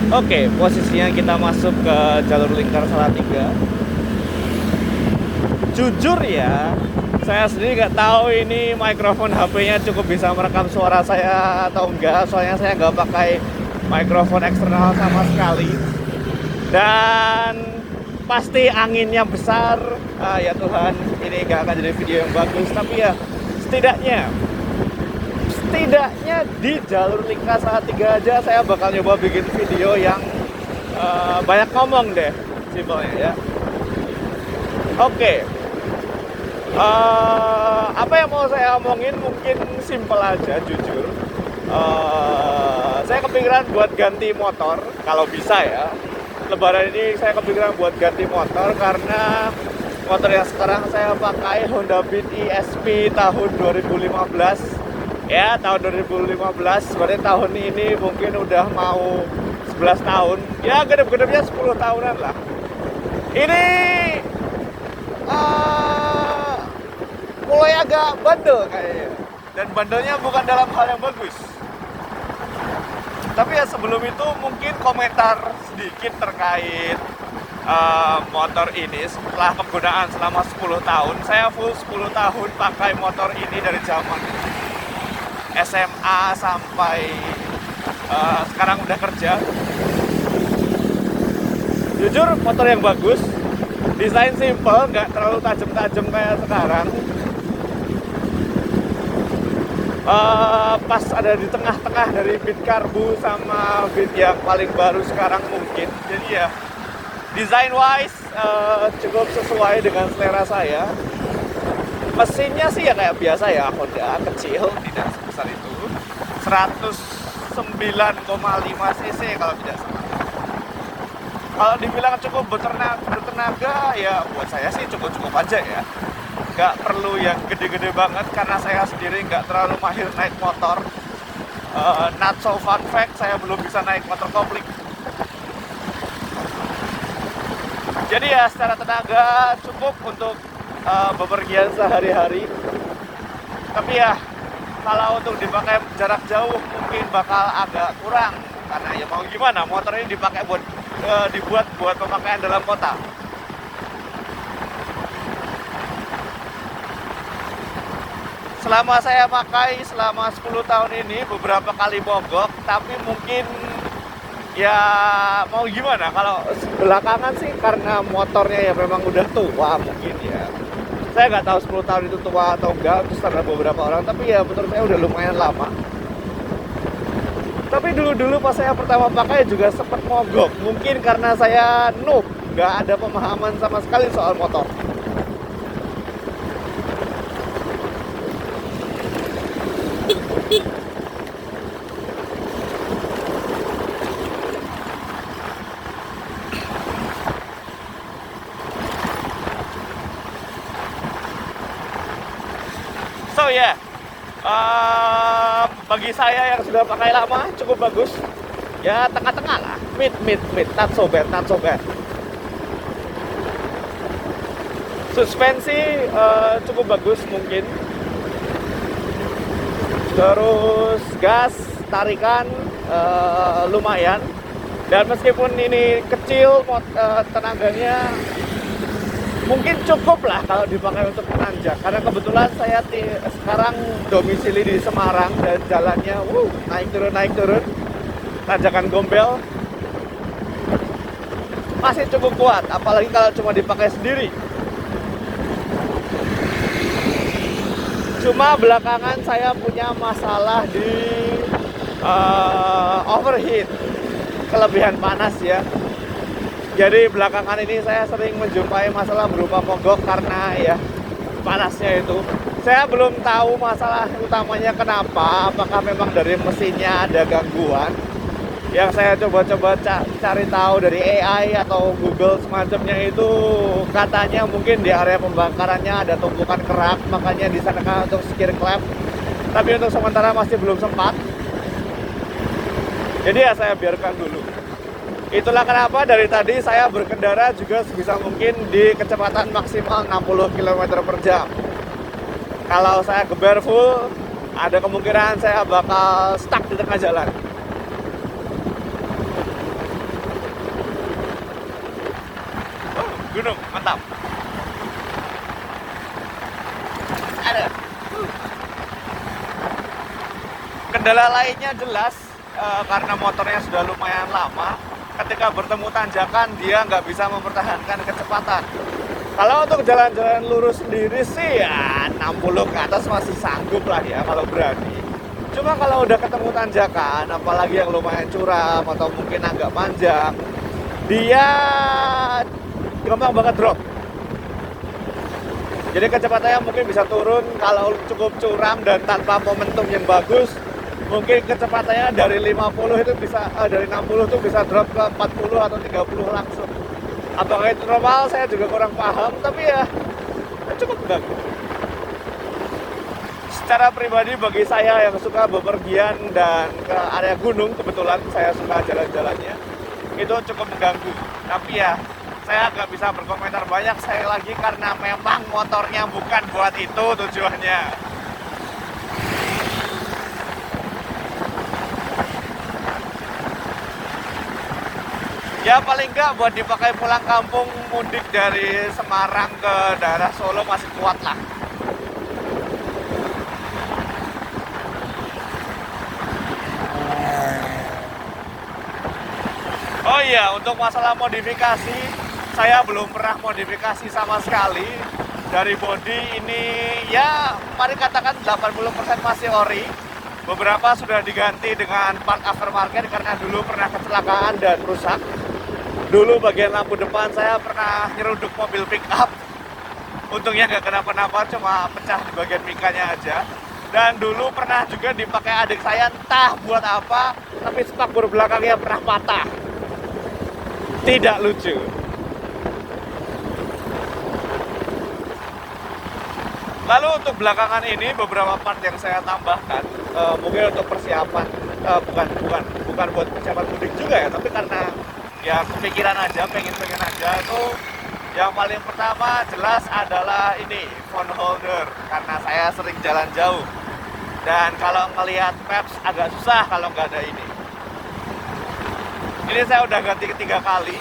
Oke, posisinya kita masuk ke jalur lingkar Salatiga. Jujur ya, saya sendiri nggak tahu ini mikrofon HP-nya cukup bisa merekam suara saya atau enggak. Soalnya saya nggak pakai mikrofon eksternal sama sekali. Dan pasti anginnya besar. Ya Tuhan, ini nggak akan jadi video yang bagus. Tapi ya setidaknya di jalur lingkar Salatiga aja saya bakal nyoba bikin video yang banyak ngomong deh, simpelnya ya. Oke. Apa yang mau saya omongin mungkin simpel aja, jujur. Saya kepikiran buat ganti motor kalau bisa ya. Lebaran ini saya kepikiran buat ganti motor karena motor yang sekarang saya pakai Honda Beat ESP tahun 2015. Ya, tahun 2015. Berarti tahun ini mungkin udah mau 11 tahun. Ya, gedep-gedepnya 10 tahunan lah. Ini mulai agak bandel kayaknya, dan bandelnya bukan dalam hal yang bagus. Tapi ya sebelum itu mungkin komentar sedikit terkait motor ini. Setelah penggunaan selama 10 tahun, saya full 10 tahun pakai motor ini dari zaman SMA sampai sekarang udah kerja. Jujur motor yang bagus, desain simple, nggak terlalu tajam-tajam kayak sekarang. Pas ada di tengah-tengah dari Beat Karbu sama Beat yang paling baru sekarang mungkin. Jadi ya design wise cukup sesuai dengan selera saya. Mesinnya sih ya kayak biasa ya, Honda kecil, tidak sebesar itu. 109,5 cc kalau tidak salah. Kalau dibilang cukup bertenaga ya buat saya sih cukup-cukup aja ya. Nggak perlu yang gede-gede banget karena saya sendiri nggak terlalu mahir naik motor. Not so fun fact, saya belum bisa naik motor kopling. Jadi ya secara tenaga cukup untuk bepergian sehari-hari. Tapi ya kalau untuk dipakai jarak jauh mungkin bakal agak kurang. Karena ya mau gimana, motor ini dipakai dibuat buat pemakaian dalam kota. Selama saya pakai selama 10 tahun ini beberapa kali mogok, tapi mungkin ya mau gimana, kalau belakangan sih karena motornya ya memang udah tua mungkin ya. Saya nggak tahu 10 tahun itu tua atau enggak, terus ada beberapa orang, tapi ya menurut saya udah lumayan lama. Tapi dulu-dulu pas saya pertama pakai juga sempat mogok, mungkin karena saya noob, nggak ada pemahaman sama sekali soal motor. So ya, bagi saya yang sudah pakai lama cukup bagus. Ya tengah-tengah lah, mid, not so bad. Suspensi cukup bagus mungkin. Terus gas, tarikan lumayan. Dan meskipun ini kecil, tenaganya mungkin cukup lah kalau dipakai untuk menanjak. Karena kebetulan saya sekarang domisili di Semarang dan jalannya naik turun, tanjakan Gombel. Masih cukup kuat, apalagi kalau cuma dipakai sendiri. Cuma belakangan saya punya masalah di overheat, kelebihan panas ya. Jadi belakangan ini saya sering menjumpai masalah berupa mogok karena ya panasnya itu. Saya belum tahu masalah utamanya kenapa, apakah memang dari mesinnya ada gangguan. Yang saya coba-coba cari tahu dari AI atau Google semacamnya itu, katanya mungkin di area pembakarannya ada tumpukan kerak, makanya disarankan untuk skir klep. Tapi untuk sementara masih belum sempat. Jadi ya saya biarkan dulu. Itulah kenapa dari tadi saya berkendara juga sebisa mungkin di kecepatan maksimal 60 km per jam. Kalau saya geber full, ada kemungkinan saya bakal stuck di tengah jalan. gunung, mantap. Ada. Kendala lainnya jelas karena motornya sudah lumayan lama. Ketika bertemu tanjakan dia nggak bisa mempertahankan kecepatan. Kalau untuk jalan-jalan lurus sendiri sih ya 60 ke atas masih sanggup lah ya kalau berani. Cuma kalau udah ketemu tanjakan, apalagi yang lumayan curam atau mungkin agak panjang, dia gampang banget drop. Jadi kecepatannya mungkin bisa turun kalau cukup curam dan tanpa momentum yang bagus. Mungkin kecepatannya dari 50 itu bisa dari 60 itu bisa drop ke 40 atau 30 langsung. Apakah itu normal? Saya juga kurang paham, tapi ya cukup mengganggu. Secara pribadi bagi saya yang suka bepergian dan ke area gunung, kebetulan saya suka jalan-jalannya, itu cukup mengganggu. Tapi ya saya nggak bisa berkomentar banyak sekali lagi karena memang motornya bukan buat itu tujuannya. Ya paling nggak buat dipakai pulang kampung mudik dari Semarang ke daerah Solo masih kuat lah. Oh iya, untuk masalah modifikasi, saya belum pernah modifikasi sama sekali. Dari body ini ya mari katakan 80% masih ori. Beberapa sudah diganti dengan part aftermarket karena dulu pernah kecelakaan dan rusak. Dulu bagian lampu depan saya pernah nyeruduk mobil pick up. Untungnya nggak kenapa-napa, cuma pecah di bagian mikanya aja. Dan dulu pernah juga dipakai adik saya, entah buat apa, tapi spakbor belakangnya pernah patah. Tidak lucu. Lalu untuk belakangan ini beberapa part yang saya tambahkan, mungkin untuk persiapan, bukan buat persiapan mudik juga ya, tapi karena ya kepikiran aja, pengen aja tuh. Yang paling pertama jelas adalah ini phone holder, karena saya sering jalan jauh dan kalau ngelihat maps agak susah kalau nggak ada ini. Ini saya udah ganti ketiga kali,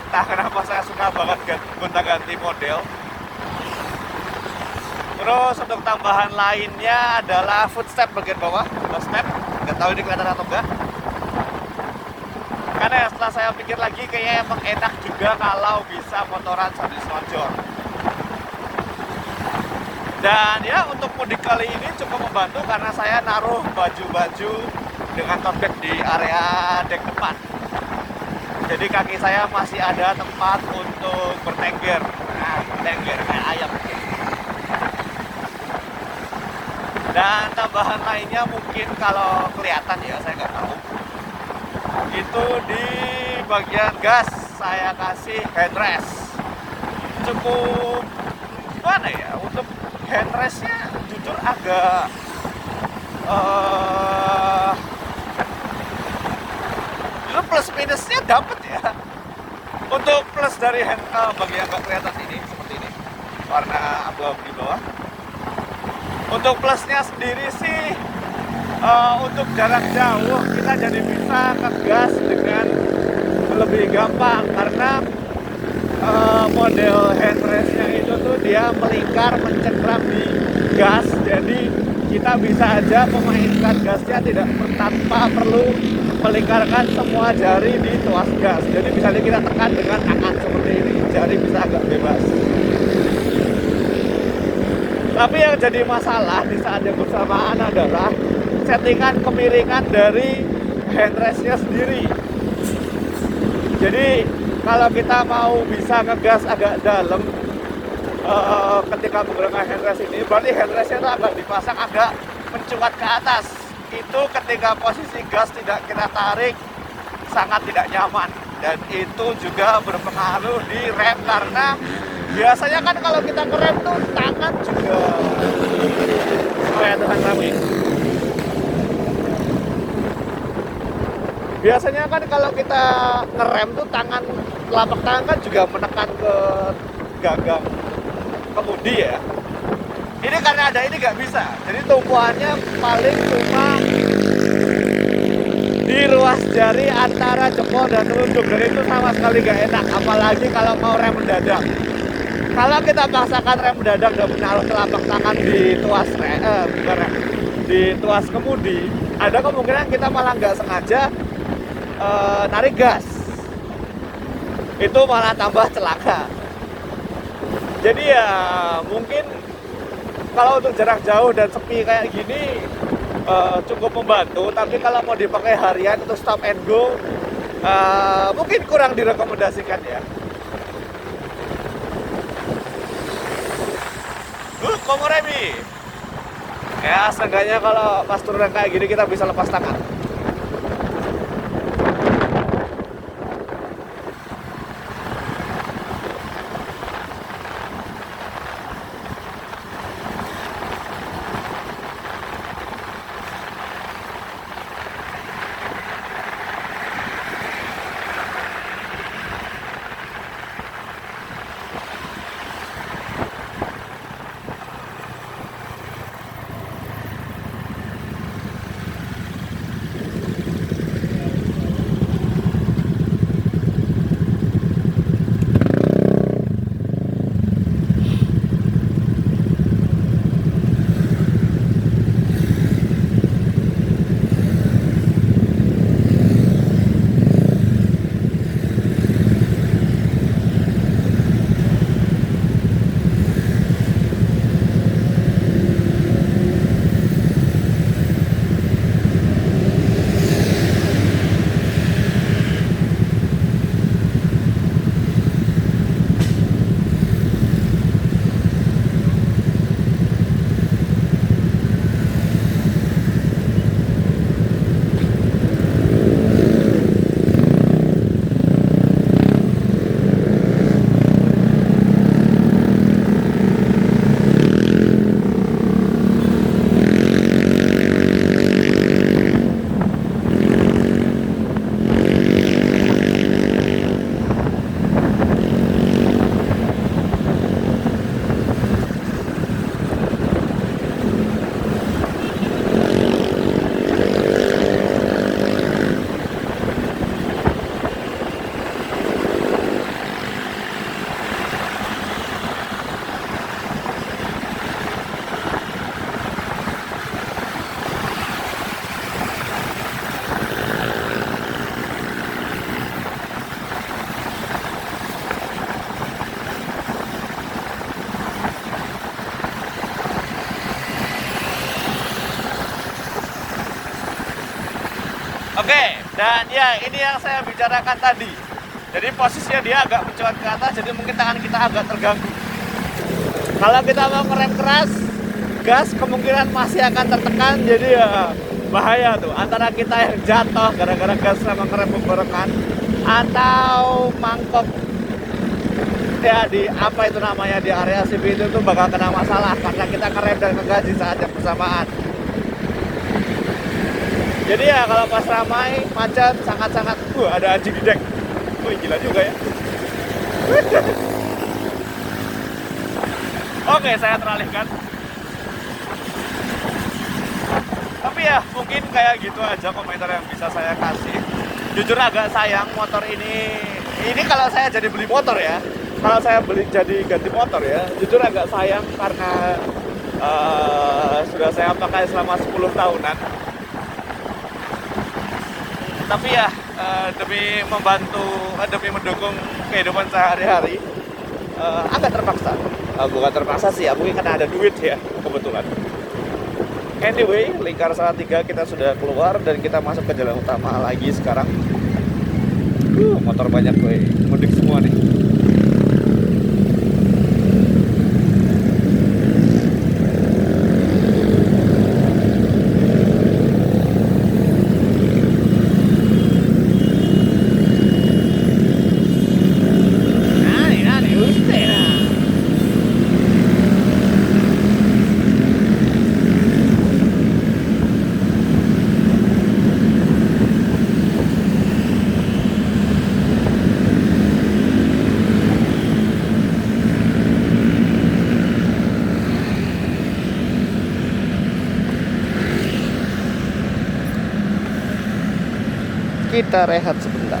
entah kenapa saya suka banget gonta-ganti model. Terus untuk tambahan lainnya adalah footstep bagian bawah, step, nggak tahu ini kelihatan atau enggak. Karena ya setelah saya pikir lagi kayaknya emang enak juga kalau bisa motoran sambil selonjor. Dan ya untuk mudik kali ini cukup membantu karena saya naruh baju-baju dengan tote bag di area dek depan. Jadi kaki saya masih ada tempat untuk bertengger. Nah, bertengger kayak ayam. Dan tambahan lainnya mungkin kalau kelihatan ya, saya nggak tahu. Itu di bagian gas saya kasih headrest. Cukup gimana ya, untuk headrestnya jujur agak plus minusnya dapet ya. Untuk plus dari bagi yang nggak kelihatan ini seperti ini, warna abu-abu di bawah. Untuk plusnya sendiri sih untuk jarak jauh kita jadi bisa ngegas dengan lebih gampang karena model headrestnya itu tuh dia melingkar mencengkram di gas, jadi kita bisa aja memainkan gasnya tanpa perlu melingkarkan semua jari di tuas gas. Jadi misalnya kita tekan dengan tangan seperti ini, jari bisa agak bebas. Tapi yang jadi masalah di saat yang bersamaan adalah settingan kemiringan dari headrestnya sendiri. Jadi kalau kita mau bisa ngegas agak dalam ketika menggunakan headrest ini, berarti headrestnya itu agak dipasang agak mencuat ke atas. Itu ketika posisi gas tidak kita tarik sangat tidak nyaman, dan itu juga berpengaruh di rem karena biasanya kan kalau kita ngerem tuh tangan juga Tuhan rame. Biasanya kan kalau kita ngerem tuh telapak tangan kan juga menekan ke gagang kemudi ya. Ini karena ada ini nggak bisa, jadi tumpuannya paling cuma di di ruas jari antara jempol dan telunjuk, dan itu sama sekali gak enak, apalagi kalau mau rem mendadak. Kalau kita paksakan rem mendadak dan menaruh telapak tangan di tuas bukan rem, di tuas kemudi, ada kemungkinan kita malah nggak sengaja narik gas, itu malah tambah celaka. Jadi ya mungkin kalau untuk jarak jauh dan sepi kayak gini cukup membantu, tapi kalau mau dipakai harian untuk stop and go mungkin kurang direkomendasikan ya. Komoremi ya, seenggaknya kalau pas turun kayak gini kita bisa lepas tangan. Oke, dan ya ini yang saya bicarakan tadi. Jadi posisinya dia agak mencuat ke atas, jadi mungkin tangan kita agak terganggu. Kalau kita mau ngerem keras, gas kemungkinan masih akan tertekan, jadi ya bahaya tuh. Antara kita yang jatuh gara-gara gas sama ngerem berbarengan, atau mangkok ya di apa itu namanya di area CB itu tuh bakal kena masalah karena kita ngerem dan ngegas di saat yang bersamaan. Jadi ya kalau pas ramai, macet, sangat-sangat ada anjing di dek. Wih, gila juga ya. Oke, saya teralihkan. Tapi ya mungkin kayak gitu aja komentar yang bisa saya kasih. Jujur agak sayang motor ini kalau saya jadi beli motor ya. Kalau saya beli jadi ganti motor ya, jujur agak sayang karena sudah saya pakai selama 10 tahunan. Tapi ya demi membantu, demi mendukung kehidupan sehari-hari agak terpaksa. Bukan terpaksa sih ya, mungkin karena ada duit ya kebetulan. Anyway, Lingkar Salatiga kita sudah keluar dan kita masuk ke jalan utama lagi sekarang. Motor banyak gue, mudik semua nih. kita rehat sebentar.